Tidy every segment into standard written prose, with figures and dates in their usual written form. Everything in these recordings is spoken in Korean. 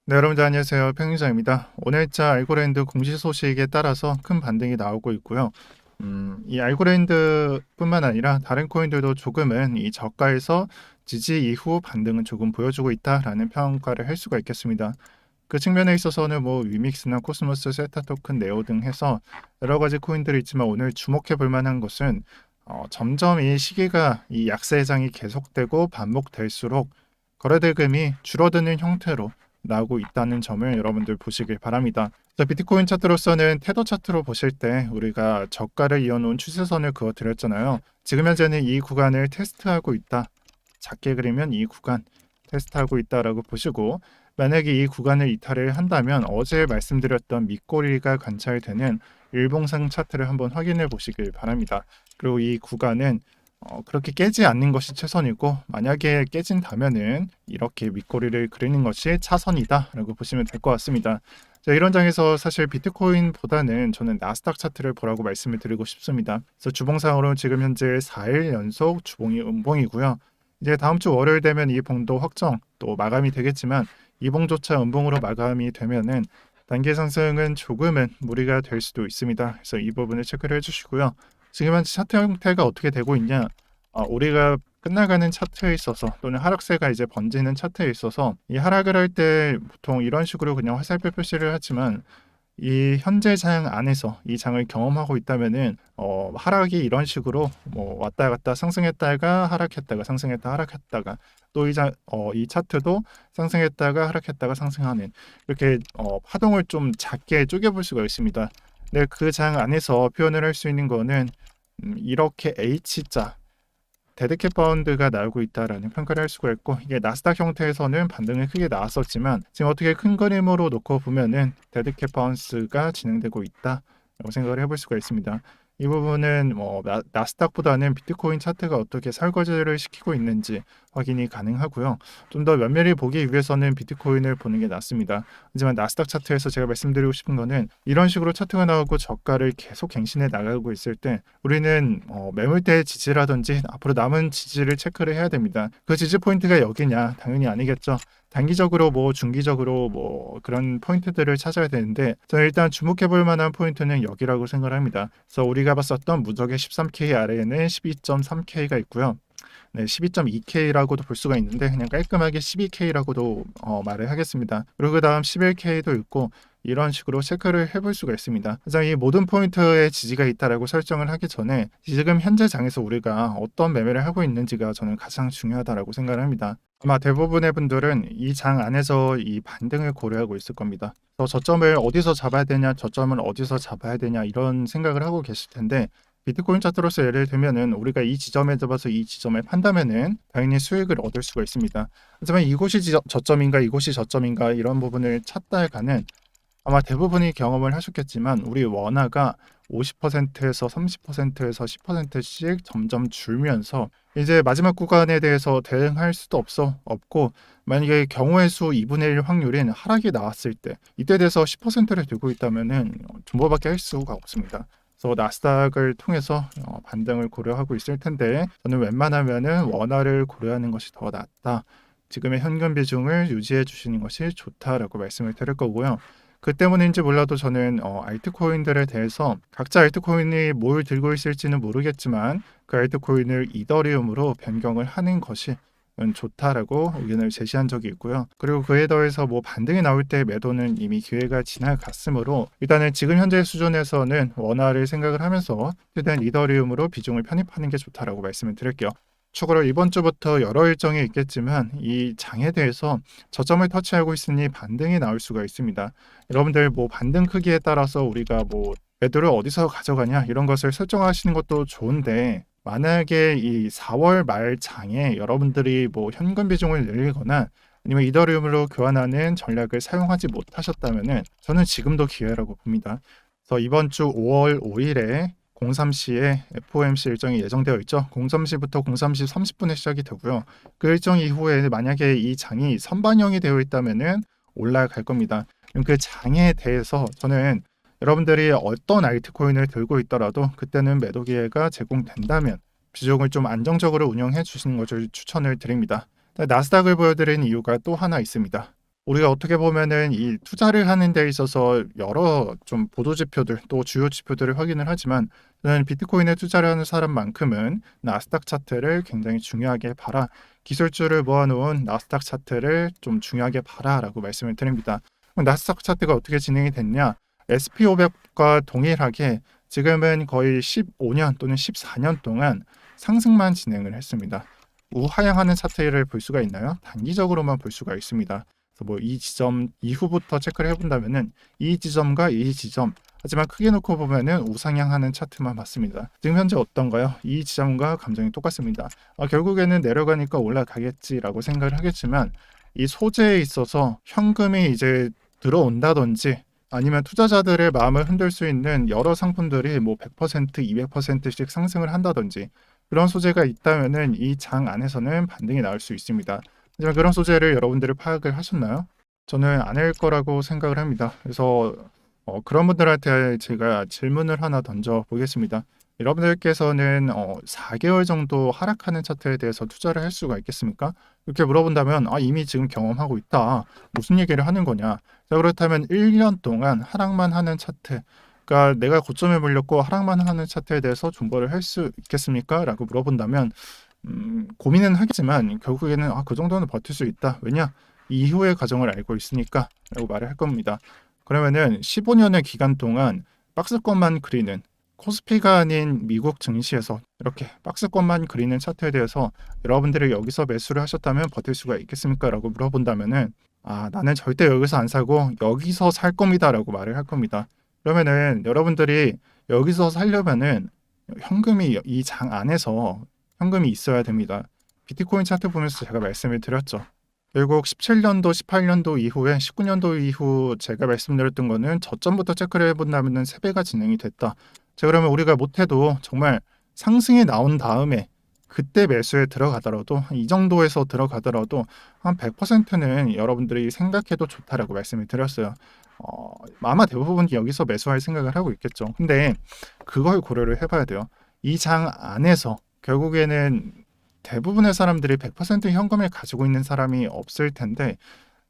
네, 여러분들 안녕하세요. 평균자입니다. 오늘자 알고랜드 공시 소식에 따라서 큰 반등이 나오고 있고요. 이 알고랜드뿐만 아니라 다른 코인들도 조금은 이 저가에서 지지 이후 반등은 조금 보여주고 있다라는 평가를 할 수가 있겠습니다. 그 측면에 있어서는 뭐 위믹스나 코스모스, 세타 토큰, 네오 등 해서 여러 가지 코인들이 있지만 오늘 주목해 볼 만한 것은 점점 이 시기가 이 약세 해장이 계속되고 반복될수록 거래대금이 줄어드는 형태로 나오고 있다는 점을 여러분들 보시길 바랍니다. 자, 비트코인 차트로서는 테더 차트로 보실 때 우리가 저가를 이어놓은 추세선을 그어드렸잖아요. 지금 현재는 이 구간을 테스트하고 있다. 작게 그리면 이 구간 테스트하고 있다라고 보시고, 만약에 이 구간을 이탈을 한다면 어제 말씀드렸던 밑꼬리가 관찰되는 일봉상 차트를 한번 확인해 보시길 바랍니다. 그리고 이 구간은 그렇게 깨지 않는 것이 최선이고, 만약에 깨진다면은 이렇게 밑꼬리를 그리는 것이 차선이다라고 보시면 될 것 같습니다. 자, 이런 장에서 사실 비트코인보다는 저는 나스닥 차트를 보라고 말씀을 드리고 싶습니다. 그래서 주봉상으로 지금 현재 4일 연속 주봉이 음봉이고요. 이제 다음 주 월요일 되면 이 봉도 확정 또 마감이 되겠지만, 이 봉조차 음봉으로 마감이 되면은 단기 상승은 조금은 무리가 될 수도 있습니다. 그래서 이 부분을 체크를 해주시고요. 지금 현재 차트 형태가 어떻게 되고 있냐? 우리가 끝나가는 차트에 있어서 또는 하락세가 이제 번지는 차트에 있어서 이 하락을 할 때 보통 이런 식으로 그냥 화살표 표시를 하지만, 이 현재 장 안에서 이 장을 경험하고 있다면은 하락이 이런 식으로 뭐 왔다 갔다 상승했다가 하락했다가 상승했다 하락했다가 또 이 차트도 상승했다가 하락했다가 상승하는, 이렇게 파동을 좀 작게 쪼개볼 수가 있습니다. 근데 그 장 안에서 표현을 할 수 있는 거는 이렇게 H자 데드캣 바운드가 나오고 있다라는 평가를 할 수가 있고, 이게 나스닥 형태에서는 반등이 크게 나왔었지만 지금 어떻게 큰 그림으로 놓고 보면은 데드캣 바운스가 진행되고 있다라고 생각을 해볼 수가 있습니다. 이 부분은 나스닥보다는 비트코인 차트가 어떻게 설거지를 시키고 있는지 확인이 가능하고요. 좀 더 면밀히 보기 위해서는 비트코인을 보는 게 낫습니다. 하지만 나스닥 차트에서 제가 말씀드리고 싶은 거는, 이런 식으로 차트가 나오고 저가를 계속 갱신해 나가고 있을 때 우리는 매물대의 지지라든지 앞으로 남은 지지를 체크를 해야 됩니다. 그 지지 포인트가 여기냐? 당연히 아니겠죠. 단기적으로 뭐 중기적으로 뭐 그런 포인트들을 찾아야 되는데, 저는 일단 주목해 볼 만한 포인트는 여기라고 생각을 합니다. 그래서 우리가 봤었던 무적의 13K 아래에는 12.3K가 있고요. 네, 12.2K라고도 볼 수가 있는데 그냥 깔끔하게 12K라고도 말을 하겠습니다. 그리고 그 다음 11K도 있고, 이런 식으로 체크를 해볼 수가 있습니다. 그래서 이 모든 포인트에 지지가 있다라고 설정을 하기 전에 지금 현재 장에서 우리가 어떤 매매를 하고 있는지가 저는 가장 중요하다라고 생각을 합니다. 아마 대부분의 분들은 이 장 안에서 이 반등을 고려하고 있을 겁니다. 저점을 어디서 잡아야 되냐, 저점을 어디서 잡아야 되냐, 이런 생각을 하고 계실 텐데, 비트코인 차트로서 예를 들면은 우리가 이 지점에 잡아서 이 지점에 판다면은 당연히 수익을 얻을 수가 있습니다. 하지만 이곳이 저점인가 이곳이 저점인가 이런 부분을 찾다가는, 아마 대부분이 경험을 하셨겠지만 우리 원화가 50%에서 30%에서 10%씩 점점 줄면서 이제 마지막 구간에 대해서 대응할 수도 없고, 만약에 경우의 수 2분의 1 확률인 하락이 나왔을 때 이때 돼서 10%를 들고 있다면은 존버밖에 할 수가 없습니다. 그래서 나스닥을 통해서 반등을 고려하고 있을 텐데, 저는 웬만하면은 원화를 고려하는 것이 더 낫다. 지금의 현금 비중을 유지해 주시는 것이 좋다라고 말씀을 드릴 거고요. 그 때문인지 몰라도 저는 알트코인들에 대해서 각자 알트코인이 뭘 들고 있을지는 모르겠지만 그 알트코인을 이더리움으로 변경을 하는 것이 좋다라고 의견을 제시한 적이 있고요. 그리고 그에 더해서 뭐 반등이 나올 때 매도는 이미 기회가 지나갔으므로, 일단은 지금 현재 수준에서는 원화를 생각을 하면서 최대한 이더리움으로 비중을 편입하는 게 좋다라고 말씀을 드릴게요. 추가로 이번 주부터 여러 일정이 있겠지만 이 장에 대해서 저점을 터치하고 있으니 반등이 나올 수가 있습니다. 여러분들 뭐 반등 크기에 따라서 우리가 뭐 매도를 어디서 가져가냐 이런 것을 설정하시는 것도 좋은데, 만약에 이 4월 말 장에 여러분들이 뭐 현금 비중을 늘리거나 아니면 이더리움으로 교환하는 전략을 사용하지 못하셨다면은 저는 지금도 기회라고 봅니다. 그래서 이번 주 5월 5일에 03시에 FOMC 일정이 예정되어 있죠. 03시부터 03시 30분에 시작이 되고요. 그 일정 이후에 만약에 이 장이 선반영이 되어 있다면은 올라갈 겁니다. 그럼 그 장에 대해서 저는 여러분들이 어떤 알트코인을 들고 있더라도 그때는 매도 기회가 제공된다면 비중을 좀 안정적으로 운영해 주시는 것을 추천을 드립니다. 나스닥을 보여드린 이유가 또 하나 있습니다. 우리가 어떻게 보면은 이 투자를 하는 데 있어서 여러 좀 보도 지표들 또 주요 지표들을 확인을 하지만 저는 비트코인에 투자를 하는 사람만큼은 나스닥 차트를 굉장히 중요하게 봐라. 기술주를 모아놓은 나스닥 차트를 좀 중요하게 봐라라고 말씀을 드립니다. 그럼 나스닥 차트가 어떻게 진행이 됐냐? SP500과 동일하게 지금은 거의 15년 또는 14년 동안 상승만 진행을 했습니다. 우하향하는 차트를 볼 수가 있나요? 단기적으로만 볼 수가 있습니다. 뭐 이 지점 이후부터 체크를 해본다면은 이 지점과 이 지점 하지만 크게 놓고 보면은 우상향하는 차트만 봤습니다. 지금 현재 어떤가요? 이 지점과 감정이 똑같습니다. 결국에는 내려가니까 올라가겠지라고 생각을 하겠지만 이 소재에 있어서 현금이 이제 들어온다든지 아니면 투자자들의 마음을 흔들 수 있는 여러 상품들이 뭐 100%, 200%씩 상승을 한다든지 그런 소재가 있다면은 이 장 안에서는 반등이 나올 수 있습니다. 하지만 그런 소재를 여러분들이 파악을 하셨나요? 저는 아닐 거라고 생각을 합니다. 그래서 그런 분들한테 제가 질문을 하나 던져 보겠습니다. 여러분들께서는 4개월 정도 하락하는 차트에 대해서 투자를 할 수가 있겠습니까? 이렇게 물어본다면 이미 지금 경험하고 있다. 무슨 얘기를 하는 거냐? 자, 그렇다면 1년 동안 하락만 하는 차트, 그러니까 내가 고점에 물렸고 하락만 하는 차트에 대해서 존버를 할 수 있겠습니까? 라고 물어본다면 고민은 하겠지만 결국에는 그 정도는 버틸 수 있다. 왜냐? 이후의 과정을 알고 있으니까 라고 말을 할 겁니다. 그러면은 15년의 기간 동안 박스권만 그리는 코스피가 아닌 미국 증시에서 이렇게 박스권만 그리는 차트에 대해서 여러분들이 여기서 매수를 하셨다면 버틸 수가 있겠습니까? 라고 물어본다면은 나는 절대 여기서 안 사고 여기서 살 겁니다. 라고 말을 할 겁니다. 그러면은 여러분들이 여기서 살려면은 현금이 이 장 안에서 현금이 있어야 됩니다. 비트코인 차트 보면서 제가 말씀을 드렸죠. 결국 17년도, 18년도 이후에 19년도 이후 제가 말씀드렸던 거는 저점부터 체크를 해본다면 3배가 진행이 됐다. 자, 그러면 우리가 못해도 정말 상승이 나온 다음에 그때 매수에 들어가더라도 이 정도에서 들어가더라도 한 100%는 여러분들이 생각해도 좋다라고 말씀을 드렸어요. 아마 대부분 여기서 매수할 생각을 하고 있겠죠. 근데 그걸 고려를 해봐야 돼요. 이 장 안에서 결국에는 대부분의 사람들이 100% 현금을 가지고 있는 사람이 없을 텐데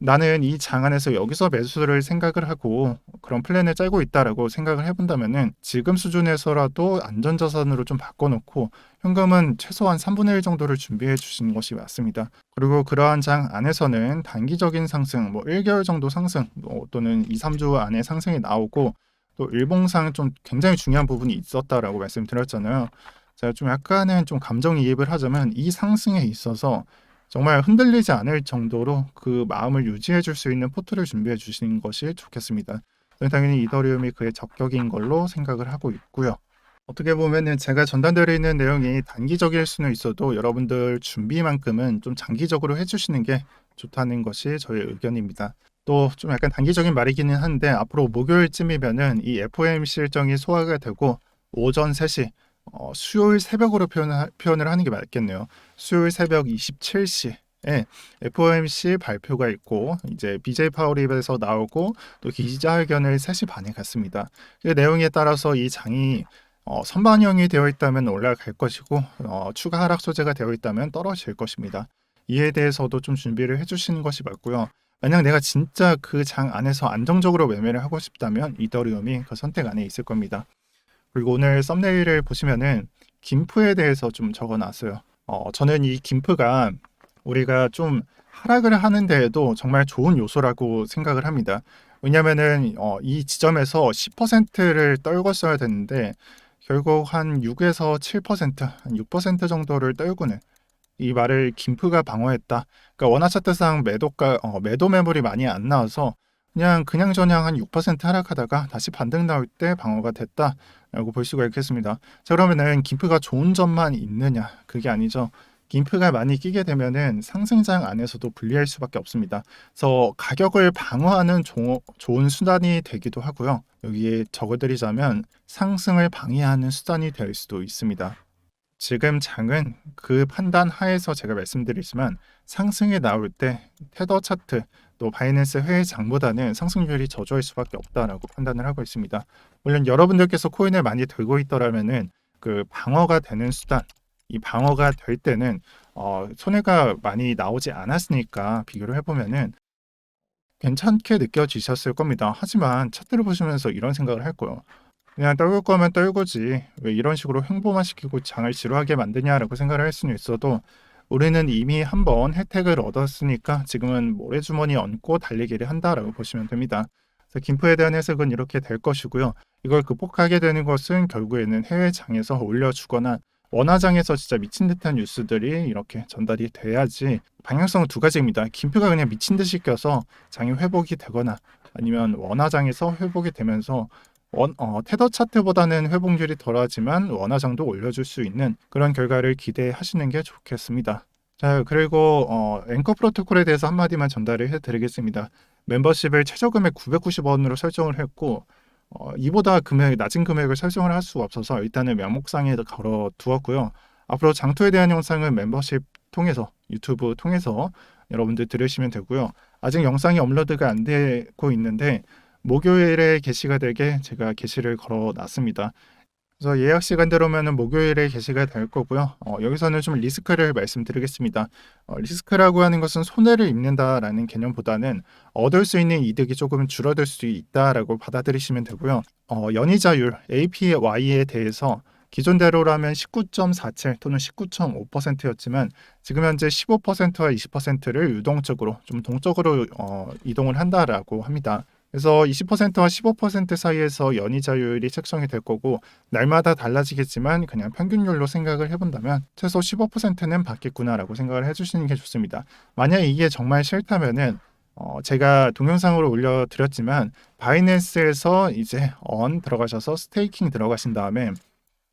나는 이 장 안에서 여기서 매수를 생각을 하고 그런 플랜을 짜고 있다라고 생각을 해본다면은 지금 수준에서라도 안전자산으로 좀 바꿔놓고 현금은 최소한 3분의 1 정도를 준비해 주시는 것이 맞습니다. 그리고 그러한 장 안에서는 단기적인 상승, 뭐 1개월 정도 상승 또는 2, 3주 안에 상승이 나오고 또 일봉상 좀 굉장히 중요한 부분이 있었다라고 말씀드렸잖아요. 제가 좀 약간은 좀 감정이입을 하자면 이 상승에 있어서 정말 흔들리지 않을 정도로 그 마음을 유지해 줄 수 있는 포트를 준비해 주시는 것이 좋겠습니다. 저는 당연히 이더리움이 그의 적격인 걸로 생각을 하고 있고요. 어떻게 보면은 제가 전달드리는 내용이 단기적일 수는 있어도 여러분들 준비만큼은 좀 장기적으로 해주시는 게 좋다는 것이 저의 의견입니다. 또 좀 약간 단기적인 말이기는 한데 앞으로 목요일쯤이면은 이 FOMC 일정이 소화가 되고 오전 3시 수요일 새벽으로 표현을 하는 게 맞겠네요. 수요일 새벽 27시에 FOMC 발표가 있고 이제 BJ 파월이 입에서 나오고 또 기자회견을 3시 반에 갔습니다. 그 내용에 따라서 이 장이 선반영이 되어 있다면 올라갈 것이고 추가 하락 소재가 되어 있다면 떨어질 것입니다. 이에 대해서도 좀 준비를 해주시는 것이 맞고요. 만약 내가 진짜 그 장 안에서 안정적으로 매매를 하고 싶다면 이더리움이 그 선택 안에 있을 겁니다. 그리고 오늘 썸네일을 보시면은 김프에 대해서 좀 적어놨어요. 저는 이 김프가 우리가 좀 하락을 하는 데에도 정말 좋은 요소라고 생각을 합니다. 왜냐면은 이 지점에서 10%를 떨궜어야 되는데 결국 한 6에서 7%, 한 6% 정도를 떨구는 이 말을 김프가 방어했다. 그러니까 원화 차트상 매도 매물이 많이 안 나와서 그냥저냥 한 6% 하락하다가 다시 반등 나올 때 방어가 됐다라고 볼 수가 있겠습니다. 자, 그러면은 김프가 좋은 점만 있느냐? 그게 아니죠. 김프가 많이 끼게 되면은 상승장 안에서도 불리할 수밖에 없습니다. 그래서 가격을 방어하는 좋은 수단이 되기도 하고요. 여기에 적어드리자면 상승을 방해하는 수단이 될 수도 있습니다. 지금 장은 그 판단 하에서 제가 말씀드리지만 상승에 나올 때 테더 차트 또 바이낸스 회의 장보다는 상승률이 저조할 수밖에 없다라고 판단을 하고 있습니다. 물론 여러분들께서 코인을 많이 들고 있더라면은 그 방어가 되는 수단, 이 방어가 될 때는 손해가 많이 나오지 않았으니까 비교를 해보면은 괜찮게 느껴지셨을 겁니다. 하지만 차트를 보시면서 이런 생각을 할 거예요. '그냥 떨굴 거면 떨구지. 왜 이런 식으로 횡보만 시키고 장을 지루하게 만드냐.'라고 생각을 할 수는 있어도 우리는 이미 한번 혜택을 얻었으니까 지금은 모래주머니에 얹고 달리기를 한다라고 보시면 됩니다. 그래서 김포에 대한 해석은 이렇게 될 것이고요. 이걸 극복하게 되는 것은 결국에는 해외장에서 올려주거나 원화장에서 진짜 미친 듯한 뉴스들이 이렇게 전달이 돼야지. 방향성은 두 가지입니다. 김포가 그냥 미친 듯이 껴서 장이 회복이 되거나 아니면 원화장에서 회복이 되면서 테더 차트보다는 회복률이 덜하지만 원화장도 올려줄 수 있는 그런 결과를 기대하시는 게 좋겠습니다. 자, 그리고 앵커 프로토콜에 대해서 한마디만 전달을 해드리겠습니다. 멤버십을 최저 금액 990원으로 설정을 했고 이보다 낮은 금액을 설정을 할 수가 없어서 일단은 명목상에 걸어 두었고요. 앞으로 장투에 대한 영상은 멤버십 통해서 유튜브 통해서 여러분들 들으시면 되고요. 아직 영상이 업로드가 안 되고 있는데 목요일에 게시가 되게 제가 게시를 걸어 놨습니다. 그래서 예약 시간대로면은 목요일에 게시가 될 거고요. 여기서는 좀 리스크를 말씀드리겠습니다. 리스크라고 하는 것은 손해를 입는다라는 개념보다는 얻을 수 있는 이득이 조금 줄어들 수 있다라고 받아들이시면 되고요. 연이자율 APY에 대해서 기존대로라면 19.47 또는 19.5%였지만 지금 현재 15%와 20%를 유동적으로 좀 동적으로 이동을 한다라고 합니다. 그래서 20%와 15% 사이에서 연이자율이 책정이 될 거고 날마다 달라지겠지만 그냥 평균율로 생각을 해본다면 최소 15%는 받겠구나라고 생각을 해주시는 게 좋습니다. 만약 이게 정말 싫다면은 제가 동영상으로 올려드렸지만 바이낸스에서 이제 들어가셔서 스테이킹 들어가신 다음에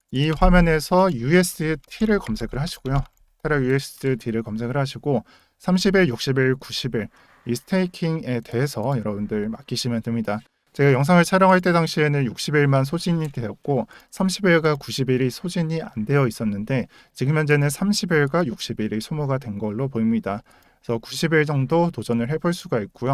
이 화면에서 USDT를 검색을 하시고요. 테라 USDT를 검색을 하시고 30일, 60일, 90일 이 스테이킹에 대해서 여러분들 맡기시면 됩니다. 제가 영상을 촬영할 때 당시에는 60일만 소진이 되었고 30일과 90일이 소진이 안 되어 있었는데 지금 현재는 30일과 60일이 소모가 된 걸로 보입니다. 그래서 90일 정도 도전을 해볼 수가 있고요.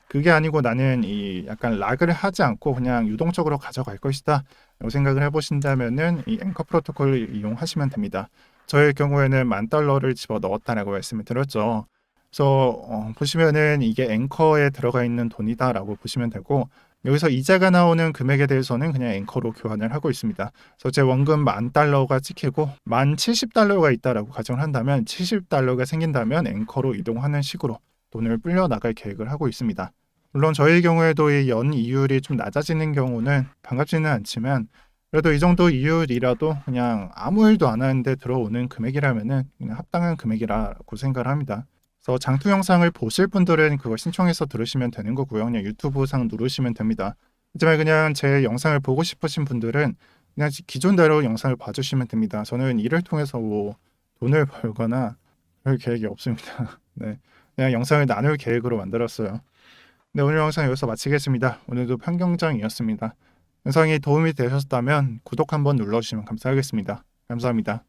그게 아니고 나는 이 약간 락을 하지 않고 그냥 유동적으로 가져갈 것이다 라고 생각을 해보신다면은 이 앵커 프로토콜을 이용하시면 됩니다. 저의 경우에는 $10,000를 집어 넣었다라고 말씀을 드렸죠. 그래서 보시면은 이게 앵커에 들어가 있는 돈이다라고 보시면 되고 여기서 이자가 나오는 금액에 대해서는 그냥 앵커로 교환을 하고 있습니다. 그래서 제 원금 $10,000가 찍히고 $70,000가 있다라고 가정을 한다면 $70가 생긴다면 앵커로 이동하는 식으로 돈을 불려 나갈 계획을 하고 있습니다. 물론 저희 경우에도 이 연 이율이 좀 낮아지는 경우는 반갑지는 않지만 그래도 이 정도 이율이라도 그냥 아무 일도 안 하는데 들어오는 금액이라면은 그냥 합당한 금액이라고 생각을 합니다. 그래서 장투 영상을 보실 분들은 그걸 신청해서 들으시면 되는 거고요. 그냥 유튜브 상 누르시면 됩니다. 하지만 그냥 제 영상을 보고 싶으신 분들은 그냥 기존대로 영상을 봐주시면 됩니다. 저는 이를 통해서 뭐 돈을 벌거나 그럴 계획이 없습니다. 네, 그냥 영상을 나눌 계획으로 만들었어요. 네, 오늘 영상 여기서 마치겠습니다. 오늘도 편경장이었습니다. 영상이 도움이 되셨다면 구독 한번 눌러주시면 감사하겠습니다. 감사합니다.